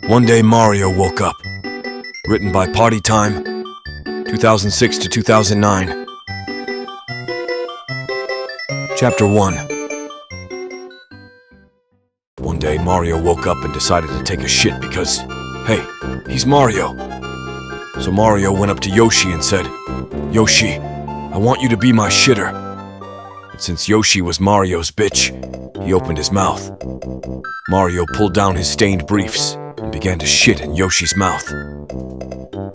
One day Mario woke up. Written by Potty Time, 2006 to 2009. Chapter 1. One day Mario woke up and decided to take a shit because, hey, he's Mario. So Mario went up to Yoshi and said, "Yoshi, I want you to be my shitter." And since Yoshi was Mario's bitch, he opened his mouth. Mario pulled down his stained briefs and began to shit in Yoshi's mouth.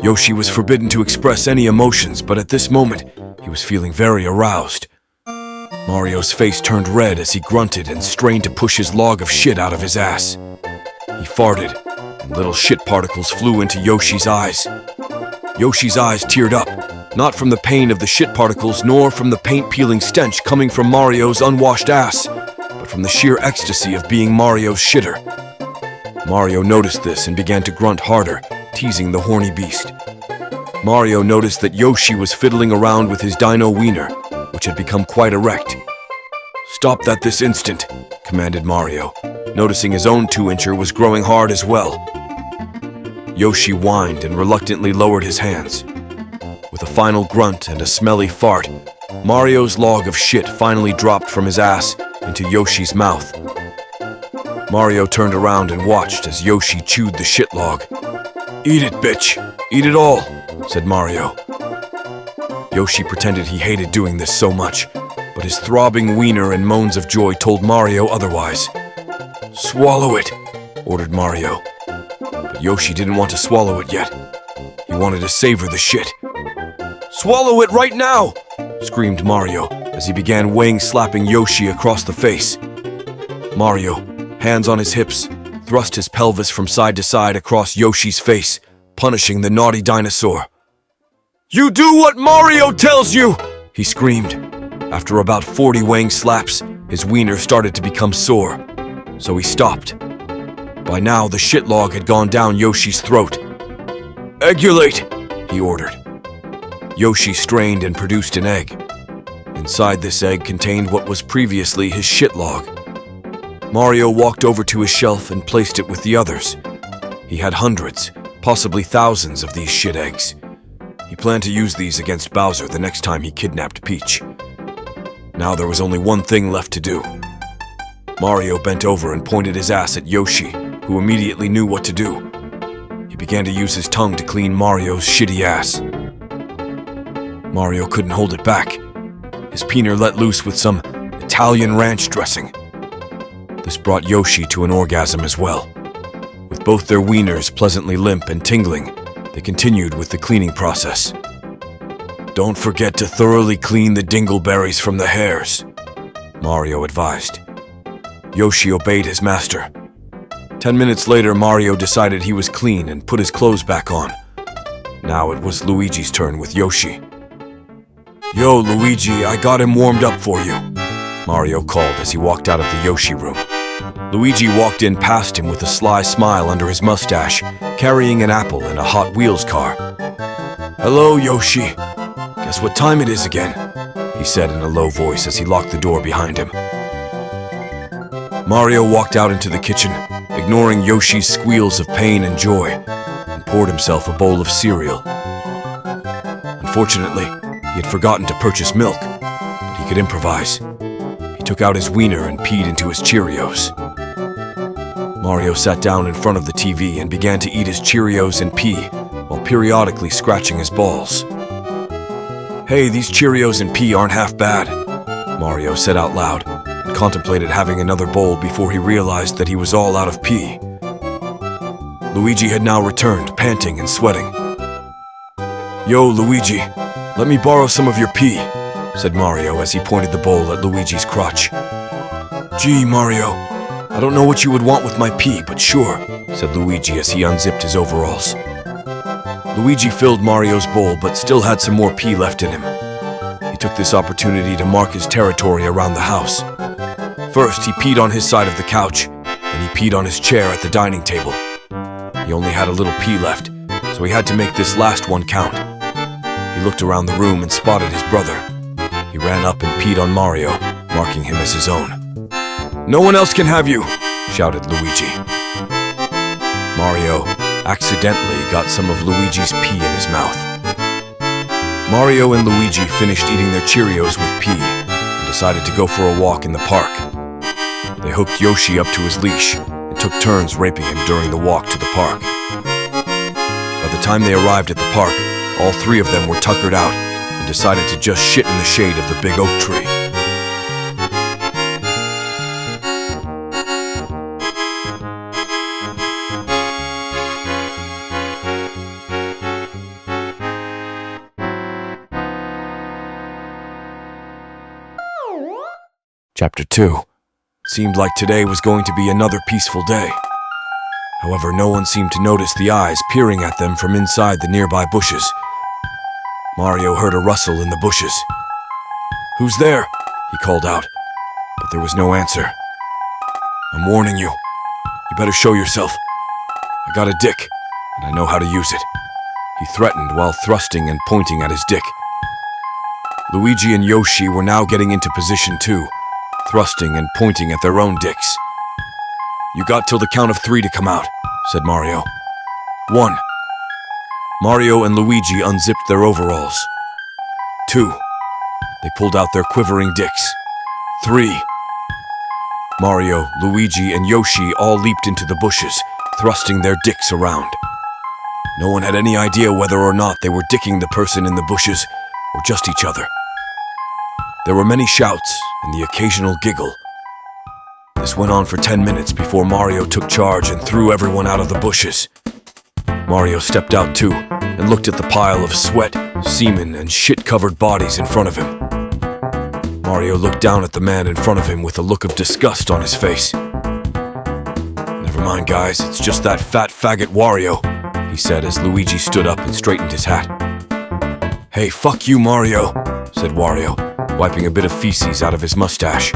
Yoshi was forbidden to express any emotions, but at this moment, he was feeling very aroused. Mario's face turned red as he grunted and strained to push his log of shit out of his ass. He farted, and little shit particles flew into Yoshi's eyes. Yoshi's eyes teared up, not from the pain of the shit particles nor from the paint-peeling stench coming from Mario's unwashed ass, but from the sheer ecstasy of being Mario's shitter. Mario noticed this and began to grunt harder, teasing the horny beast. Mario noticed that Yoshi was fiddling around with his dino wiener, which had become quite erect. "Stop that this instant," commanded Mario, noticing his own 2-incher was growing hard as well. Yoshi whined and reluctantly lowered his hands. With a final grunt and a smelly fart, Mario's log of shit finally dropped from his ass into Yoshi's mouth. Mario turned around and watched as Yoshi chewed the shit log. "Eat it, bitch! Eat it all!" said Mario. Yoshi pretended he hated doing this so much, but his throbbing wiener and moans of joy told Mario otherwise. "Swallow it," ordered Mario. But Yoshi didn't want to swallow it yet. He wanted to savor the shit. "Swallow it right now!" screamed Mario as he began slapping Yoshi across the face. Mario, hands on his hips, thrust his pelvis from side to side across Yoshi's face, punishing the naughty dinosaur. "You do what Mario tells you!" he screamed. After about 40 wang slaps, his wiener started to become sore, so he stopped. By now, the shit log had gone down Yoshi's throat. "Eggulate!" he ordered. Yoshi strained and produced an egg. Inside this egg contained what was previously his shit log. Mario walked over to his shelf and placed it with the others. He had hundreds, possibly thousands of these shit eggs. He planned to use these against Bowser the next time he kidnapped Peach. Now there was only one thing left to do. Mario bent over and pointed his ass at Yoshi, who immediately knew what to do. He began to use his tongue to clean Mario's shitty ass. Mario couldn't hold it back. His peener let loose with some Italian ranch dressing. This brought Yoshi to an orgasm as well. With both their wieners pleasantly limp and tingling, they continued with the cleaning process. "Don't forget to thoroughly clean the dingleberries from the hairs," Mario advised. Yoshi obeyed his master. 10 minutes later, Mario decided he was clean and put his clothes back on. Now it was Luigi's turn with Yoshi. "Yo, Luigi, I got him warmed up for you," Mario called as he walked out of the Yoshi room. Luigi walked in past him with a sly smile under his mustache, carrying an apple and a Hot Wheels car. "Hello, Yoshi. Guess what time it is again?" he said in a low voice as he locked the door behind him. Mario walked out into the kitchen, ignoring Yoshi's squeals of pain and joy, and poured himself a bowl of cereal. Unfortunately, he had forgotten to purchase milk, but he could improvise. He took out his wiener and peed into his Cheerios. Mario sat down in front of the TV and began to eat his Cheerios and pee, while periodically scratching his balls. "Hey, these Cheerios and pee aren't half bad," Mario said out loud, and contemplated having another bowl before he realized that he was all out of pee. Luigi had now returned, panting and sweating. "Yo, Luigi, let me borrow some of your pee," said Mario as he pointed the bowl at Luigi's crotch. "Gee, Mario, I don't know what you would want with my pee, but sure," said Luigi as he unzipped his overalls. Luigi filled Mario's bowl but still had some more pee left in him. He took this opportunity to mark his territory around the house. First, he peed on his side of the couch, and he peed on his chair at the dining table. He only had a little pee left, so he had to make this last one count. He looked around the room and spotted his brother. He ran up and peed on Mario, marking him as his own. "No one else can have you!" shouted Luigi. Mario accidentally got some of Luigi's pee in his mouth. Mario and Luigi finished eating their Cheerios with pee and decided to go for a walk in the park. They hooked Yoshi up to his leash and took turns raping him during the walk to the park. By the time they arrived at the park, all three of them were tuckered out and decided to just shit in the shade of the big oak tree. Chapter 2. It seemed like today was going to be another peaceful day. However, no one seemed to notice the eyes peering at them from inside the nearby bushes. Mario heard a rustle in the bushes. "Who's there?" he called out, but there was no answer. "I'm warning you. You better show yourself. I got a dick, and I know how to use it," he threatened while thrusting and pointing at his dick. Luigi and Yoshi were now getting into position too, thrusting and pointing at their own dicks. "You got till the count of 3 to come out," said Mario. 1. Mario and Luigi unzipped their overalls. 2. They pulled out their quivering dicks. 3. Mario, Luigi, and Yoshi all leaped into the bushes, thrusting their dicks around. No one had any idea whether or not they were dicking the person in the bushes or just each other. There were many shouts and the occasional giggle. This went on for 10 minutes before Mario took charge and threw everyone out of the bushes. Mario stepped out too and looked at the pile of sweat, semen, and shit-covered bodies in front of him. Mario looked down at the man in front of him with a look of disgust on his face. "Never mind, guys, it's just that fat faggot Wario," he said as Luigi stood up and straightened his hat. "Hey, fuck you, Mario," said Wario, wiping a bit of feces out of his mustache.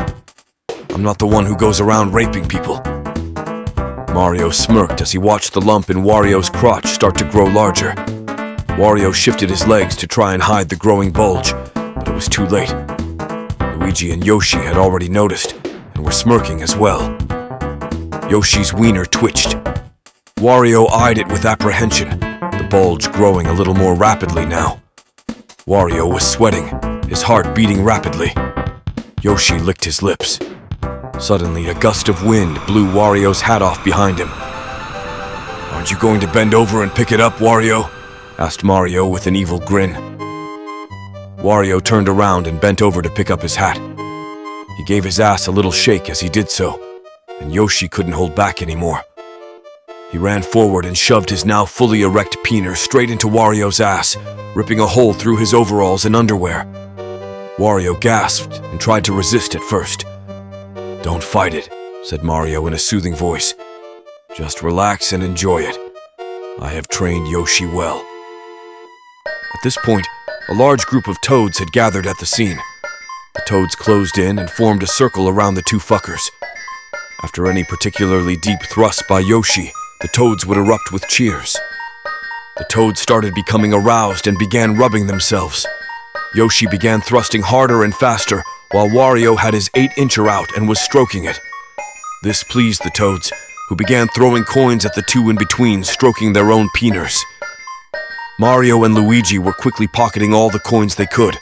"I'm not the one who goes around raping people." Mario smirked as he watched the lump in Wario's crotch start to grow larger. Wario shifted his legs to try and hide the growing bulge, but it was too late. Luigi and Yoshi had already noticed and were smirking as well. Yoshi's wiener twitched. Wario eyed it with apprehension, the bulge growing a little more rapidly now. Wario was sweating, his heart beating rapidly. Yoshi licked his lips. Suddenly, a gust of wind blew Wario's hat off behind him. "Aren't you going to bend over and pick it up, Wario?" asked Mario with an evil grin. Wario turned around and bent over to pick up his hat. He gave his ass a little shake as he did so, and Yoshi couldn't hold back anymore. He ran forward and shoved his now fully erect peener straight into Wario's ass, ripping a hole through his overalls and underwear. Wario gasped and tried to resist at first. "Don't fight it," said Mario in a soothing voice. "Just relax and enjoy it. I have trained Yoshi well." At this point, a large group of toads had gathered at the scene. The toads closed in and formed a circle around the two fuckers. After any particularly deep thrust by Yoshi, the toads would erupt with cheers. The toads started becoming aroused and began rubbing themselves. Yoshi began thrusting harder and faster, while Wario had his 8-incher out and was stroking it. This pleased the toads, who began throwing coins at the two in between, stroking their own peeners. Mario and Luigi were quickly pocketing all the coins they could.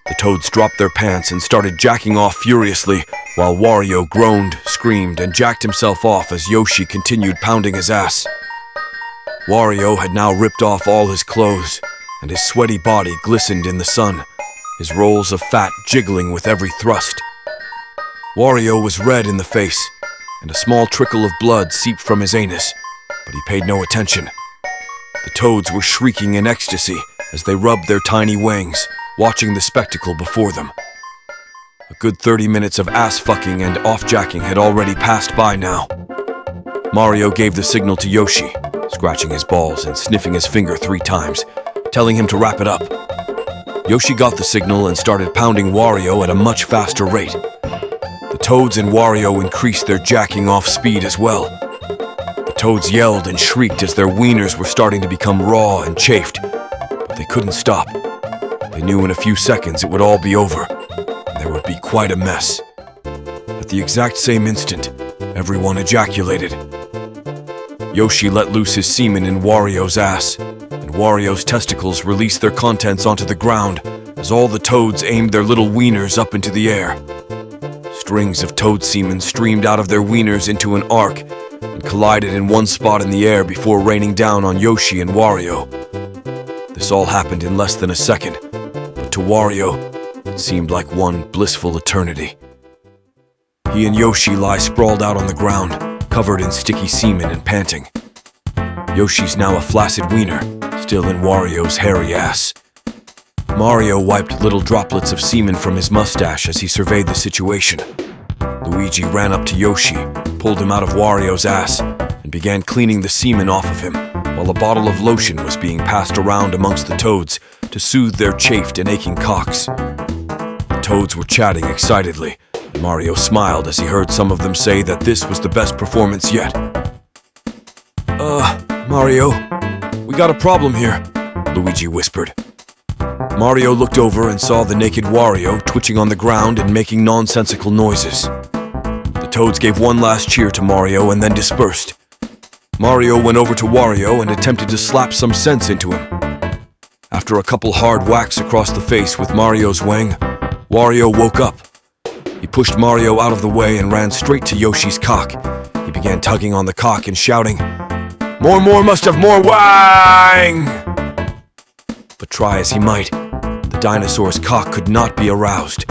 The toads dropped their pants and started jacking off furiously, while Wario groaned, screamed, and jacked himself off as Yoshi continued pounding his ass. Wario had now ripped off all his clothes, and his sweaty body glistened in the sun, his rolls of fat jiggling with every thrust. Wario was red in the face, and a small trickle of blood seeped from his anus, but he paid no attention. The toads were shrieking in ecstasy as they rubbed their tiny wangs, watching the spectacle before them. A good 30 minutes of ass-fucking and off-jacking had already passed by now. Mario gave the signal to Yoshi, scratching his balls and sniffing his finger 3 times, telling him to wrap it up. Yoshi got the signal and started pounding Wario at a much faster rate. The toads and Wario increased their jacking off speed as well. The toads yelled and shrieked as their wieners were starting to become raw and chafed, but they couldn't stop. They knew in a few seconds it would all be over, and there would be quite a mess. At the exact same instant, everyone ejaculated. Yoshi let loose his semen in Wario's ass, and Wario's testicles released their contents onto the ground as all the toads aimed their little wieners up into the air. Strings of toad semen streamed out of their wieners into an arc and collided in one spot in the air before raining down on Yoshi and Wario. This all happened in less than a second, but to Wario, it seemed like one blissful eternity. He and Yoshi lie sprawled out on the ground, covered in sticky semen and panting. Yoshi's now a flaccid wiener, still in Wario's hairy ass. Mario wiped little droplets of semen from his mustache as he surveyed the situation. Luigi ran up to Yoshi, pulled him out of Wario's ass, and began cleaning the semen off of him, while a bottle of lotion was being passed around amongst the toads to soothe their chafed and aching cocks. The toads were chatting excitedly, and Mario smiled as he heard some of them say that this was the best performance yet. Mario, we got a problem here," Luigi whispered. Mario looked over and saw the naked Wario twitching on the ground and making nonsensical noises. The toads gave one last cheer to Mario and then dispersed. Mario went over to Wario and attempted to slap some sense into him. After a couple hard whacks across the face with Mario's wang, Wario woke up. He pushed Mario out of the way and ran straight to Yoshi's cock. He began tugging on the cock and shouting, More must have more wang!" But try as he might, the dinosaur's cock could not be aroused.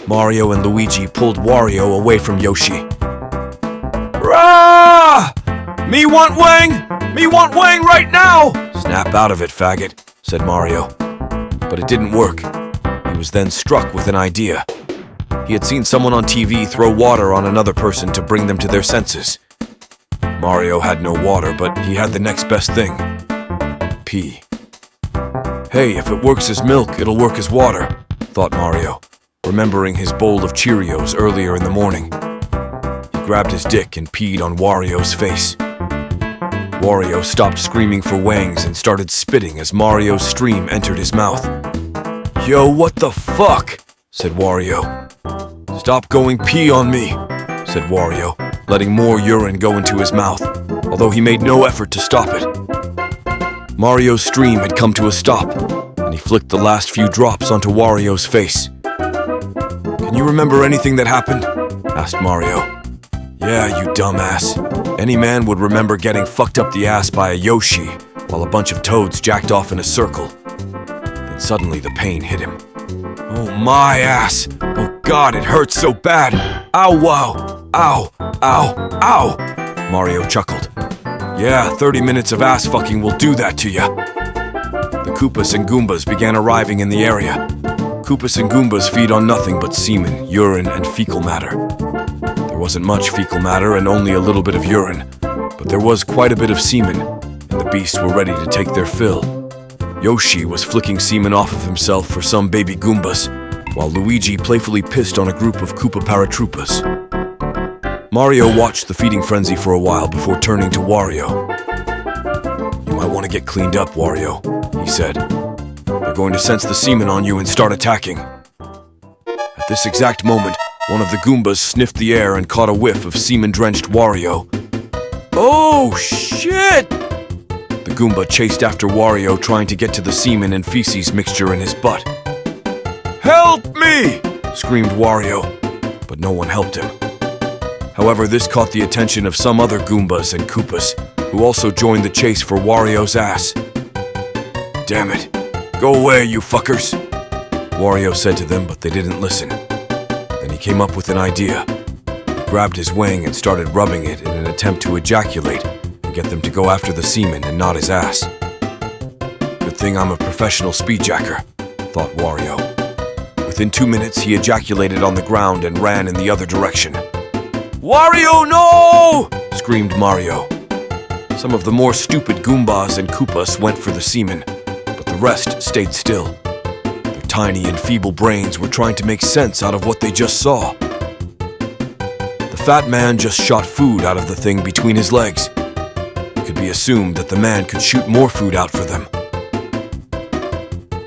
Mario and Luigi pulled Wario away from Yoshi. "Rah! Me want wang! Me want wang right now!" "Snap out of it, faggot," said Mario. But it didn't work. He was then struck with an idea. He had seen someone on TV throw water on another person to bring them to their senses. Mario had no water, but he had the next best thing. Pee. Hey, if it works as milk, it'll work as water, thought Mario, remembering his bowl of Cheerios earlier in the morning. He grabbed his dick and peed on Wario's face. Wario stopped screaming for wangs and started spitting as Mario's stream entered his mouth. "Yo, what the fuck?" said Wario. "Stop going pee on me," said Wario, letting more urine go into his mouth, although he made no effort to stop it. Mario's stream had come to a stop, and he flicked the last few drops onto Wario's face. "Can you remember anything that happened?" asked Mario. "Yeah, you dumbass. Any man would remember getting fucked up the ass by a Yoshi while a bunch of toads jacked off in a circle." Then suddenly the pain hit him. "Oh, my ass! Oh God, it hurts so bad! Ow, wow! Ow! Ow! Ow!" Mario chuckled. "Yeah, 30 minutes of ass fucking will do that to ya." The Koopas and Goombas began arriving in the area. Koopas and Goombas feed on nothing but semen, urine, and fecal matter. There wasn't much fecal matter and only a little bit of urine, but there was quite a bit of semen, and the beasts were ready to take their fill. Yoshi was flicking semen off of himself for some baby Goombas, while Luigi playfully pissed on a group of Koopa Paratroopas. Mario watched the feeding frenzy for a while before turning to Wario. "You might want to get cleaned up, Wario," he said. "They're going to sense the semen on you and start attacking." At this exact moment, one of the Goombas sniffed the air and caught a whiff of semen-drenched Wario. "Oh, shit!" The Goomba chased after Wario, trying to get to the semen and feces mixture in his butt. "Help me!" screamed Wario, but no one helped him. However, this caught the attention of some other Goombas and Koopas, who also joined the chase for Wario's ass. "Damn it! Go away, you fuckers!" Wario said to them, but they didn't listen. Then he came up with an idea. He grabbed his wang and started rubbing it in an attempt to ejaculate and get them to go after the semen and not his ass. "Good thing I'm a professional speedjacker," thought Wario. Within 2 minutes, he ejaculated on the ground and ran in the other direction. "Wario, no!" screamed Mario. Some of the more stupid Goombas and Koopas went for the semen, but the rest stayed still. Their tiny and feeble brains were trying to make sense out of what they just saw. The fat man just shot food out of the thing between his legs. It could be assumed that the man could shoot more food out for them.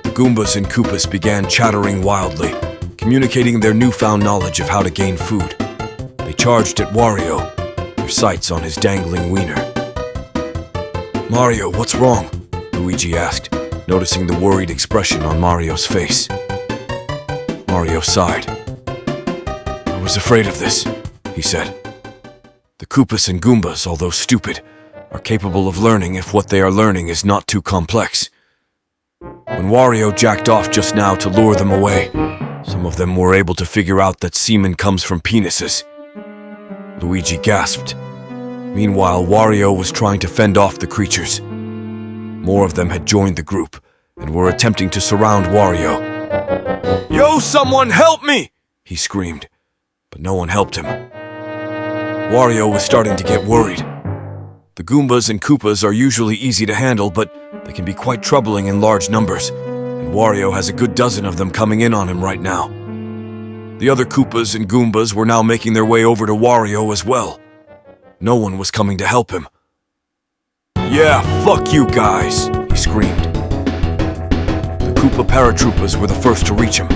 The Goombas and Koopas began chattering wildly, communicating their newfound knowledge of how to gain food. They charged at Wario, their sights on his dangling wiener. Mario, what's wrong? Luigi asked, noticing the worried expression on Mario's face. Mario sighed. I was afraid of this, he said. The Koopas and Goombas, although stupid, are capable of learning if what they are learning is not too complex. When Wario jacked off just now to lure them away, some of them were able to figure out that semen comes from penises. Luigi gasped. Meanwhile, Wario was trying to fend off the creatures. More of them had joined the group and were attempting to surround Wario. Yo, someone help me! He screamed, but no one helped him. Wario was starting to get worried. The Goombas and Koopas are usually easy to handle, but they can be quite troubling in large numbers, and Wario has a good dozen of them coming in on him right now. The other Koopas and Goombas were now making their way over to Wario as well. No one was coming to help him. Yeah, fuck you guys, he screamed. The Koopa paratroopers were the first to reach him.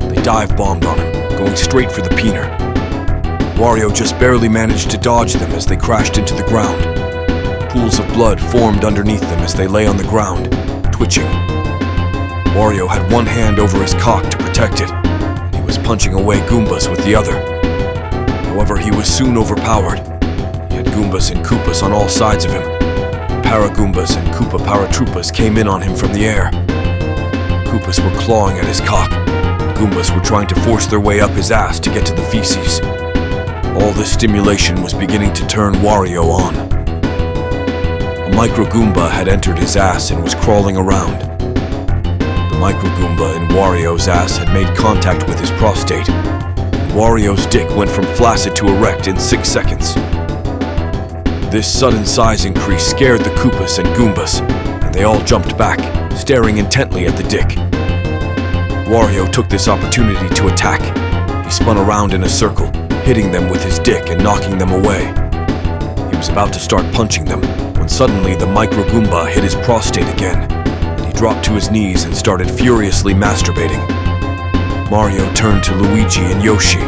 They dive-bombed on him, going straight for the peener. Wario just barely managed to dodge them as they crashed into the ground. Pools of blood formed underneath them as they lay on the ground, twitching. Wario had one hand over his cock to protect it, and he was punching away Goombas with the other. However, he was soon overpowered. He had Goombas and Koopas on all sides of him. Para-Goombas and Koopa paratroopers came in on him from the air. Koopas were clawing at his cock, and Goombas were trying to force their way up his ass to get to the feces. All this stimulation was beginning to turn Wario on. A Micro-Goomba had entered his ass and was crawling around. The Micro-Goomba in Wario's ass had made contact with his prostate. Wario's dick went from flaccid to erect in 6 seconds. This sudden size increase scared the Koopas and Goombas, and they all jumped back, staring intently at the dick. Wario took this opportunity to attack. He spun around in a circle, hitting them with his dick and knocking them away. He was about to start punching them, when suddenly the Micro-Goomba hit his prostate again, and he dropped to his knees and started furiously masturbating. Mario turned to Luigi and Yoshi.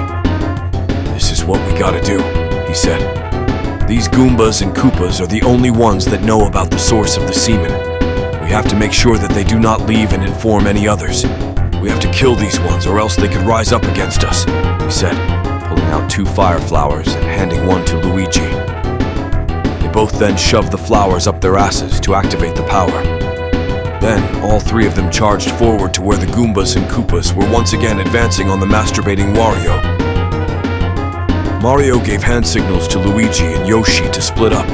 This is what we gotta do, he said. These Goombas and Koopas are the only ones that know about the source of the semen. We have to make sure that they do not leave and inform any others. We have to kill these ones or else they could rise up against us, he said, pulling out 2 fire flowers and handing one to Luigi. They both then shoved the flowers up their asses to activate the power. Then, all 3 of them charged forward to where the Goombas and Koopas were once again advancing on the masturbating Wario. Mario gave hand signals to Luigi and Yoshi to split up.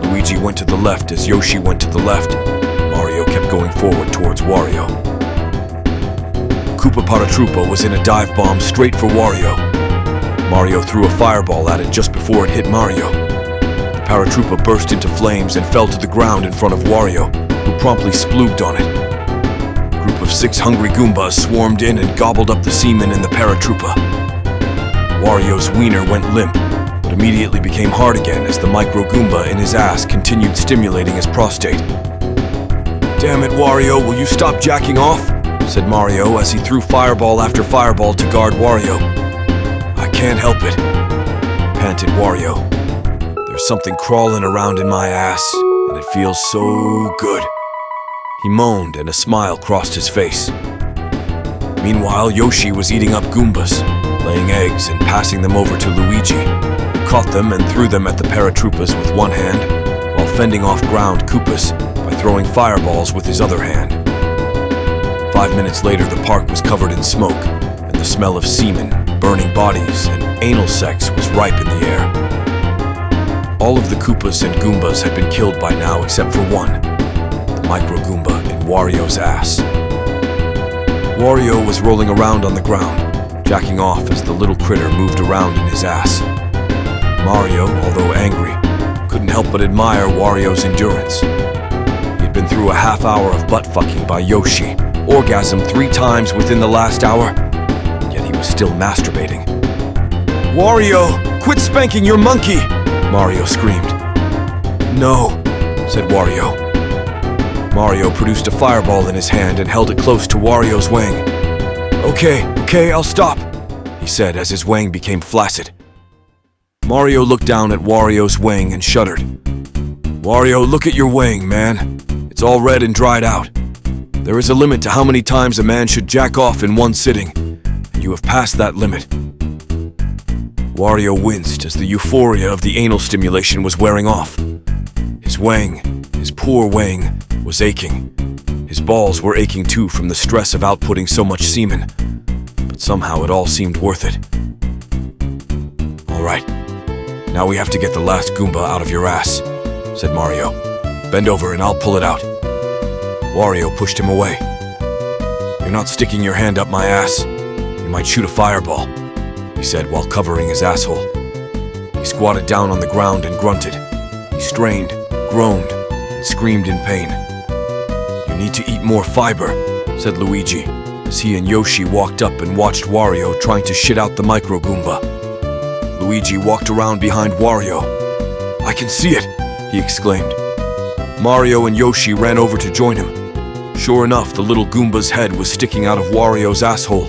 Luigi went to the left as Yoshi went to the left. Mario kept going forward towards Wario. Koopa Paratroopa was in a dive bomb straight for Wario. Mario threw a fireball at it just before it hit Mario. The Paratroopa burst into flames and fell to the ground in front of Wario, who promptly splooged on it. A group of 6 hungry Goombas swarmed in and gobbled up the semen in the Paratroopa. Wario's wiener went limp, but immediately became hard again as the Micro-Goomba in his ass continued stimulating his prostate. Damn it, Wario, will you stop jacking off? Said Mario as he threw fireball after fireball to guard Wario. I can't help it, panted Wario. There's something crawling around in my ass, and it feels so good. He moaned and a smile crossed his face. Meanwhile, Yoshi was eating up Goombas, laying eggs and passing them over to Luigi, who caught them and threw them at the Paratroopas with one hand, while fending off ground Koopas by throwing fireballs with his other hand. 5 minutes later, the park was covered in smoke, and the smell of semen, burning bodies, and anal sex was ripe in the air. All of the Koopas and Goombas had been killed by now except for one, the Micro-Goomba in Wario's ass. Wario was rolling around on the ground, jacking off as the little critter moved around in his ass. Mario, although angry, couldn't help but admire Wario's endurance. He had been through a half hour of butt-fucking by Yoshi, orgasmed 3 times within the last hour, yet he was still masturbating. Wario, quit spanking your monkey! Mario screamed. No, said Wario. Mario produced a fireball in his hand and held it close to Wario's wang. Okay, I'll stop, he said as his wang became flaccid. Mario looked down at Wario's wang and shuddered. Wario, look at your weighing, man. It's all red and dried out. There is a limit to how many times a man should jack off in one sitting, and you have passed that limit. Wario winced as the euphoria of the anal stimulation was wearing off. His weighing, his poor weighing, was aching. His balls were aching too from the stress of outputting so much semen, but somehow it all seemed worth it. All right, now we have to get the last Goomba out of your ass, said Mario. Bend over and I'll pull it out. Wario pushed him away. You're not sticking your hand up my ass. You might shoot a fireball, he said while covering his asshole. He squatted down on the ground and grunted. He strained, groaned, and screamed in pain. You need to eat more fiber, said Luigi, as he and Yoshi walked up and watched Wario trying to shit out the Micro Goomba. Luigi walked around behind Wario. I can see it, he exclaimed. Mario and Yoshi ran over to join him. Sure enough, the little Goomba's head was sticking out of Wario's asshole.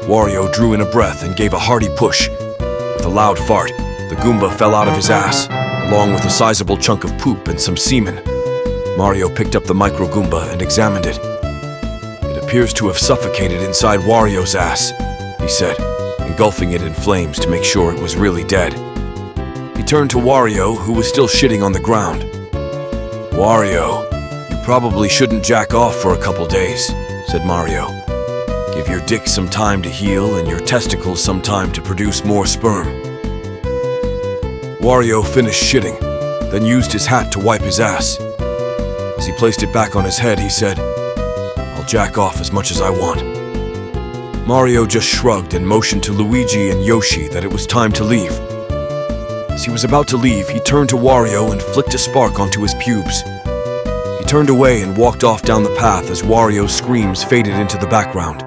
Wario drew in a breath and gave a hearty push. With a loud fart, the Goomba fell out of his ass, along with a sizable chunk of poop and some semen. Mario picked up the Micro Goomba and examined it. It appears to have suffocated inside Wario's ass, he said, engulfing it in flames to make sure it was really dead. He turned to Wario, who was still shitting on the ground. Wario, you probably shouldn't jack off for a couple days, said Mario. Give your dick some time to heal and your testicles some time to produce more sperm. Wario finished shitting, then used his hat to wipe his ass. As he placed it back on his head, he said, I'll jack off as much as I want. Mario just shrugged and motioned to Luigi and Yoshi that it was time to leave. As he was about to leave, he turned to Wario and flicked a spark onto his pubes. He turned away and walked off down the path as Wario's screams faded into the background.